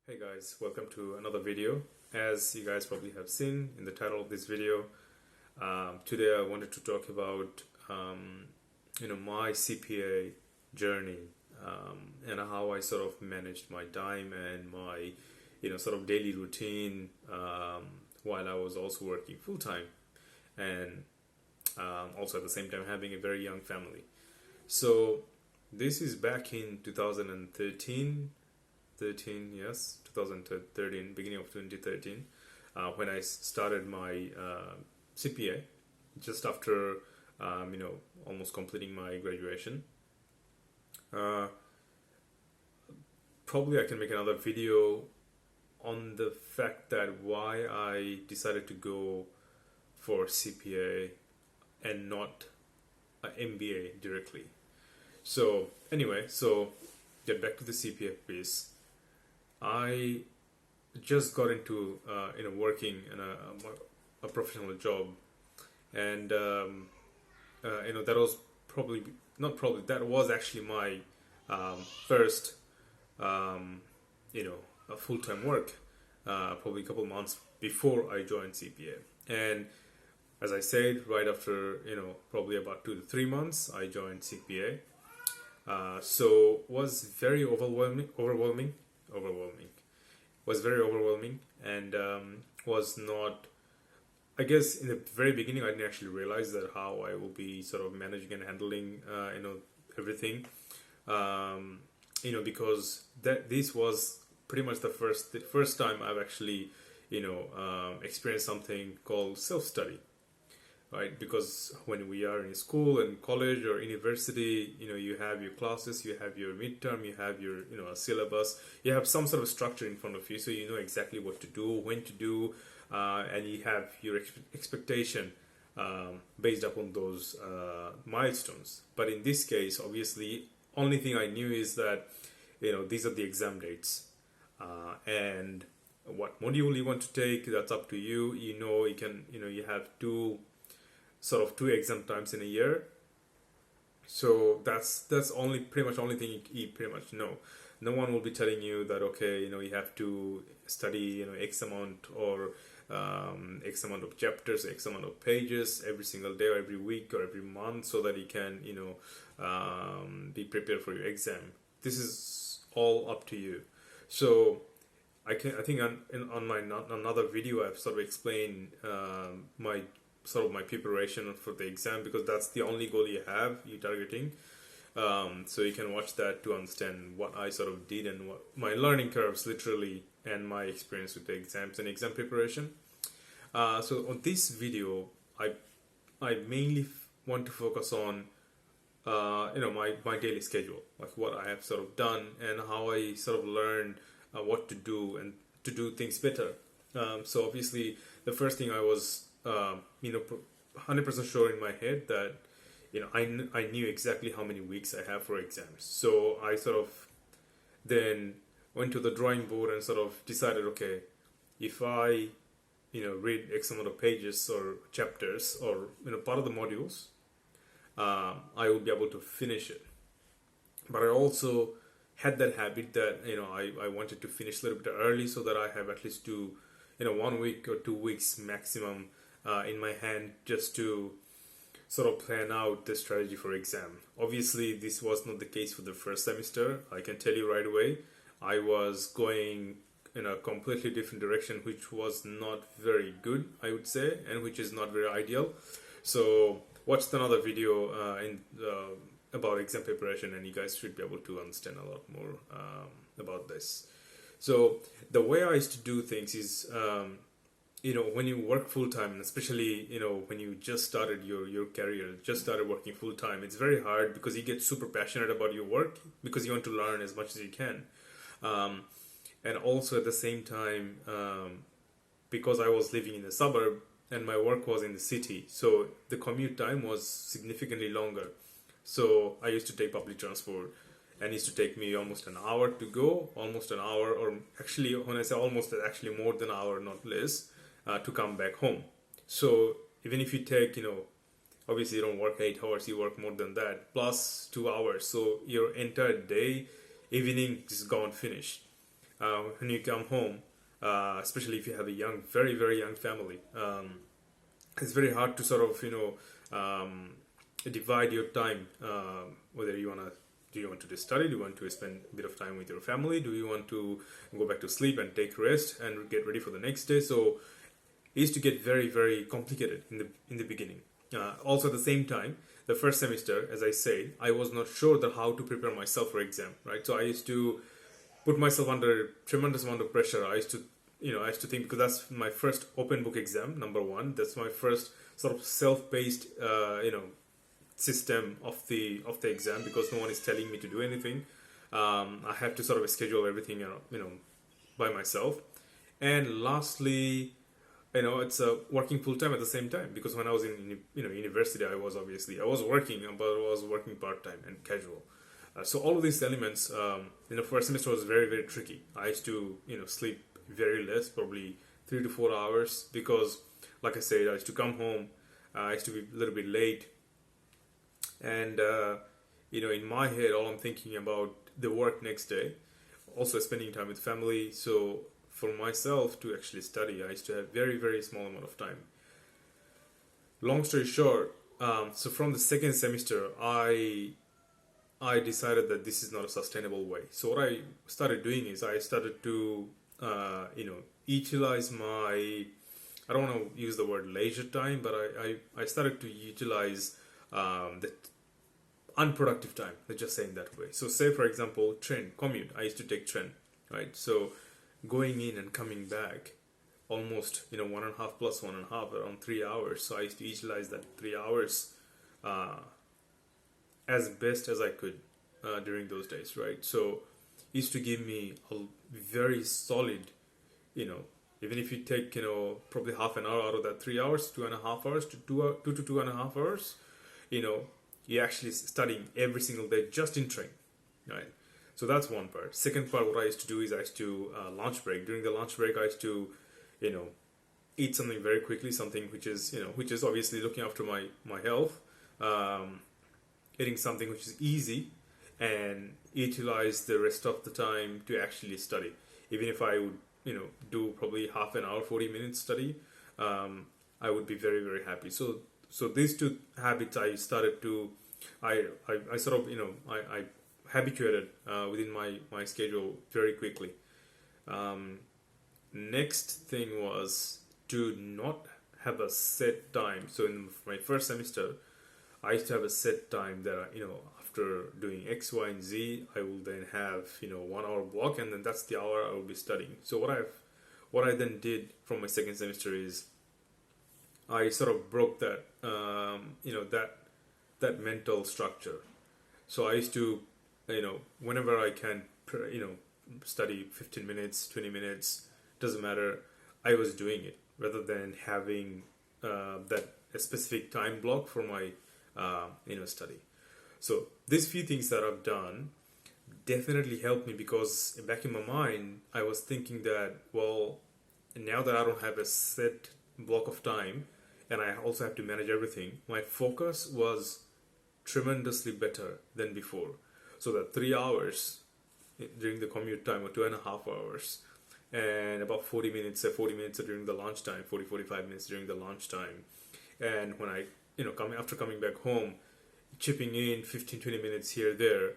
Hey guys, welcome to another video. As you guys probably have seen in the title of this video, today I wanted to talk about my CPA journey and how I sort of managed my time and my sort of daily routine while I was also working full time and also at the same time having a very young family. So this is back in 2013, 2013, beginning of 2013, when I started my CPA, just after almost completing my graduation. Probably I can make another video on the fact that why I decided to go for CPA and not an MBA directly. So anyway, get back to the CPA piece. I just got into working in a professional job, and that was probably not probably that was actually my first a full time work, probably a couple months before I joined CPA. And as I said, right after probably about 2 to 3 months, I joined CPA. So was very overwhelming. Was very overwhelming, and was not, I guess in the very beginning I didn't actually realize that how I will be sort of managing and handling everything, because this was pretty much the first time I've actually experienced something called self-study. Right, because when we are in school and college or university, you have your classes, you have your midterm, you have your a syllabus, you have some sort of structure in front of you, so you know exactly what to do, when to do, and you have your expectation based upon those milestones. But in this case, obviously, only thing I knew is that these are the exam dates, and what module you want to take, that's up to you. You can you have two exam times in a year, so that's pretty much only thing you pretty much know. No one will be telling you that you have to study x amount or x amount of chapters, x amount of pages every single day or every week or every month, so that you can be prepared for your exam. This is all up to you. So I think on my another video I've sort of explained my preparation for the exam, because that's the only goal you're targeting. So you can watch that to understand what I sort of did and what my learning curves literally and my experience with the exams and exam preparation. So on this video, I mainly want to focus on my daily schedule, like what I have sort of done and how I sort of learned what to do and to do things better. So obviously the first thing I was 100% sure in my head that I knew exactly how many weeks I have for exams. So I sort of then went to the drawing board and sort of decided, okay, if I read X amount of pages or chapters or part of the modules, I will be able to finish it. But I also had that habit that I wanted to finish a little bit early, so that I have at least 1 week or 2 weeks maximum in my hand, just to sort of plan out the strategy for exam. Obviously, this was not the case for the first semester. I can tell you right away, I was going in a completely different direction, which was not very good, I would say, and which is not very ideal. So watch another video about exam preparation, and you guys should be able to understand a lot more about this. So the way I used to do things is, when you work full time, and especially when you just started your career, just started working full time, it's very hard because you get super passionate about your work because you want to learn as much as you can, and also at the same time, because I was living in a suburb and my work was in the city, so the commute time was significantly longer. So I used to take public transport, and it used to take me almost an hour to go, almost an hour, or actually, when I say almost, actually more than an hour, not less, to come back home. So even if you take, obviously you don't work 8 hours, you work more than that, plus 2 hours. So your entire day, evening is gone, finished. when you come home, especially if you have a young, very very young family, it's very hard to sort of divide your time. Whether you wanna do you want to just study? Do you want to spend a bit of time with your family? Do you want to go back to sleep and take rest and get ready for the next day? So it used to get very very complicated in the beginning. Also at the same time, the first semester, as I said, I was not sure that how to prepare myself for exam. Right, so I used to put myself under tremendous amount of pressure. I used to think, because that's my first open book exam, number one. That's my first sort of self-paced, system of the exam, because no one is telling me to do anything. I have to sort of schedule everything, by myself. And lastly, it's working full time at the same time, because when I was in university, I was working, but I was working part time and casual. So all of these elements, first semester was very very tricky. I used to sleep very less, probably 3 to 4 hours, because like I said, I used to come home, I used to be a little bit late, and in my head, all I'm thinking about the work next day, also spending time with family. So for myself to actually study, I used to have very very small amount of time. Long story short, so from the second semester, I decided that this is not a sustainable way. So what I started doing is I started to, utilize my, I don't want to use the word leisure time, but I started to utilize the unproductive time. Let's just say in that way. So say for example, train, commute. I used to take train, right? So going in and coming back, almost 1.5 plus 1.5, around 3 hours. So I used to utilize that 3 hours as best as I could during those days, right? So it used to give me a very solid, even if you take probably half an hour out of that 3 hours, 2.5 hours to 2 to 2.5 hours, you're actually studying every single day just in train, right? So that's one part. Second part, what I used to do is I used to lunch break. During the lunch break, I used to, eat something very quickly, something which is obviously looking after my health. Eating something which is easy, and utilize the rest of the time to actually study. Even if I would, do probably half an hour, 40 minutes study, I would be very, very happy. So these two habits I started to, I sort of, I habituated within my schedule very quickly. Next thing was to not have a set time. So in my first semester, I used to have a set time that, after doing X, Y, and Z, I will then have, 1 hour block, and then that's the hour I will be studying. So what I then did from my second semester is I sort of broke that, that mental structure. So I used to, whenever I can, study 15 minutes, 20 minutes, doesn't matter, I was doing it, rather than having a specific time block for my study. So these few things that I've done definitely helped me, because back in my mind I was thinking that, well, now that I don't have a set block of time and I also have to manage everything, my focus was tremendously better than before. So that 3 hours during the commute time, or 2.5 hours, and about 40 minutes during the lunchtime, 45 minutes during the lunchtime, and when I after coming back home, chipping in 15-20 minutes here there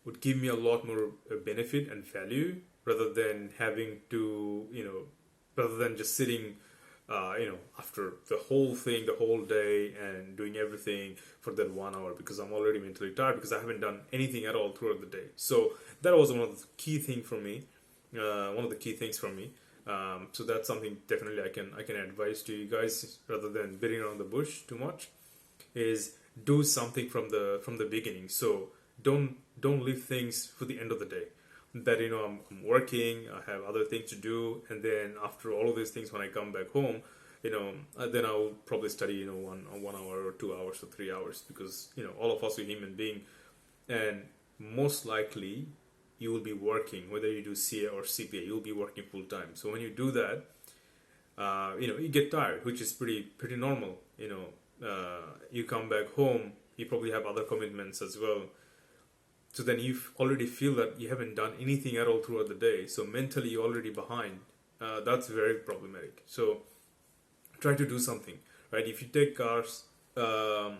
would give me a lot more benefit and value, rather than having to rather than just sitting after the whole thing the whole day and doing everything for that 1 hour, because I'm already mentally tired, because I haven't done anything at all throughout the day. So that was one of the key things for me. So that's something definitely I can advise to you guys, rather than beating around the bush too much, is do something from the beginning. So don't leave things for the end of the day. That I'm working, I have other things to do, and then after all of these things, when I come back home, then I'll probably study 1 hour or 2 hours or 3 hours, because all of us are human beings, and most likely you will be working, whether you do CA or CPA, you'll be working full time. So when you do that, you get tired, which is pretty normal. You come back home, you probably have other commitments as well. So then you already feel that you haven't done anything at all throughout the day. So mentally you're already behind. That's very problematic. So try to do something, right? If you take cars, to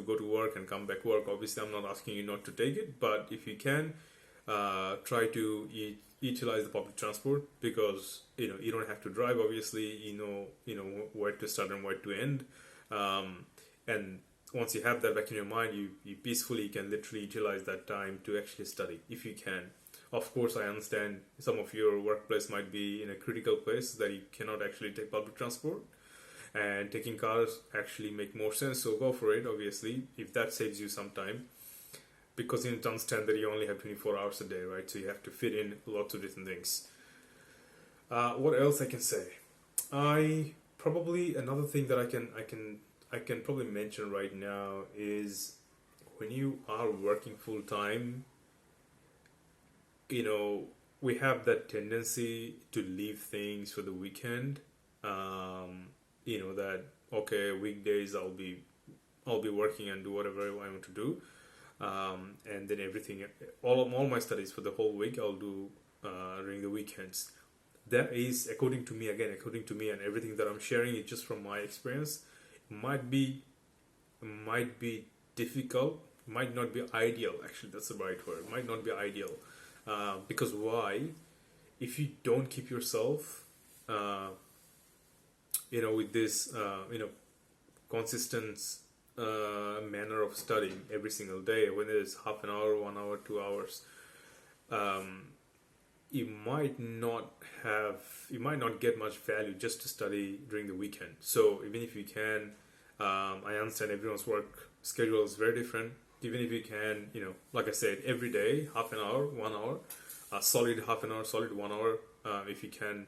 go to work and come back work, obviously I'm not asking you not to take it, but if you can, try to utilize the public transport, because you don't have to drive. Obviously, you know where to start and where to end, and once you have that back in your mind, you peacefully can literally utilize that time to actually study if you can. Of course, I understand some of your workplace might be in a critical place that you cannot actually take public transport, and taking cars actually make more sense, so go for it, obviously, if that saves you some time, because you need to understand that you only have 24 hours a day, right? So you have to fit in lots of different things. What else I can say? Another thing that I can probably mention right now is, when you are working full time, we have that tendency to leave things for the weekend. That, okay, weekdays I'll be working and do whatever I want to do, and then everything, all my studies for the whole week I'll do during the weekends. That is, according to me, and everything that I'm sharing is just from my experience. Might be difficult, might not be ideal. Actually, that's the right word. Might not be ideal, because why? If you don't keep yourself, with this, consistent manner of studying every single day, whether it's half an hour, 1 hour, 2 hours, you might not get much value just to study during the weekend. So even if you can, I understand everyone's work schedule is very different. Even if you can, like I said, every day, half an hour, 1 hour, a solid half an hour, solid 1 hour, if you can,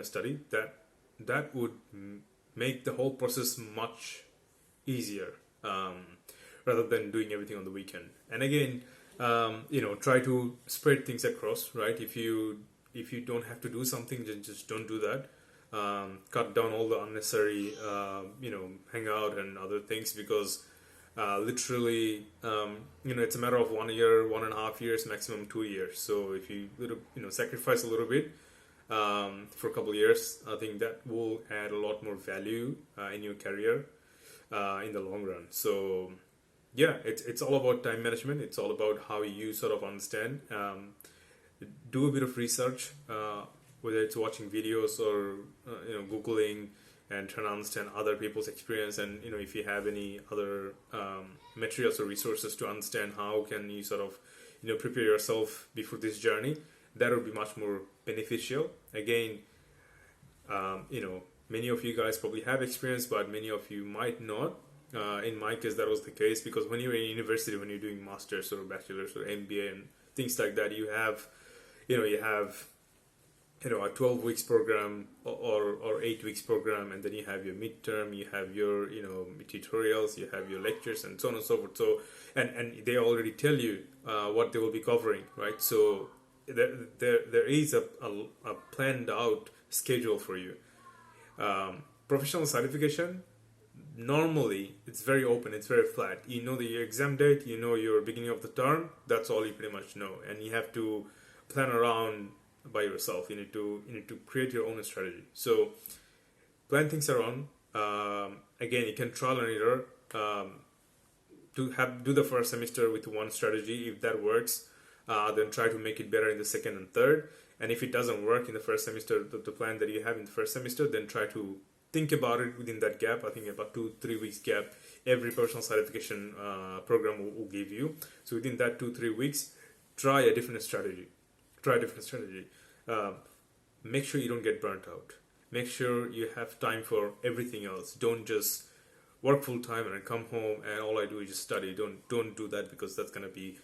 study, that would make the whole process much easier, rather than doing everything on the weekend. And again, try to spread things across, right? If you don't have to do something, then just don't do that. Cut down all the unnecessary, hang out and other things, because literally, it's a matter of 1 year, 1.5 years, maximum 2 years. So if you sacrifice a little bit for a couple of years, I think that will add a lot more value in your career in the long run. So yeah, it's all about time management. It's all about how you sort of understand. Do a bit of research, whether it's watching videos or Googling, and trying to understand other people's experience. And if you have any other materials or resources to understand how can you sort of prepare yourself before this journey, that would be much more beneficial. Again, many of you guys probably have experience, but many of you might not. In my case, that was the case, because when you're in university, when you're doing masters or bachelors or MBA and things like that, you have a 12 weeks program or 8 weeks program, and then you have your midterm, you have your tutorials, you have your lectures, and so on and so forth. So and they already tell you what they will be covering, right? So there is a planned out schedule for you. Professional certification, normally it's very open, it's very flat. You know the exam date, your beginning of the term, that's all you pretty much know, and you have to plan around by yourself. You need to create your own strategy. So plan things around. Again, you can trial and error. Do the first semester with one strategy. If that works, then try to make it better in the second and third. And if it doesn't work in the first semester, the plan that you have in the first semester, then try to think about it within that gap. I think about 2-3 weeks gap, every personal certification program will give you. So within that 2-3 weeks, try a different strategy. Make sure you don't get burnt out. Make sure you have time for everything else. Don't just work full time and then come home and all I do is just study. Don't do that, because that's gonna be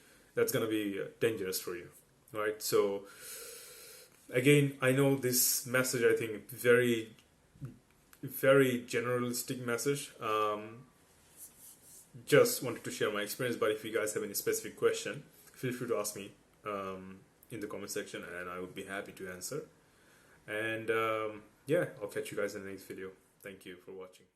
dangerous for you, right? So again, I know this message, I think, very very generalistic message. Just wanted to share my experience, but if you guys have any specific question, feel free to ask me in the comment section, and I would be happy to answer. And yeah, I'll catch you guys in the next video. Thank you for watching.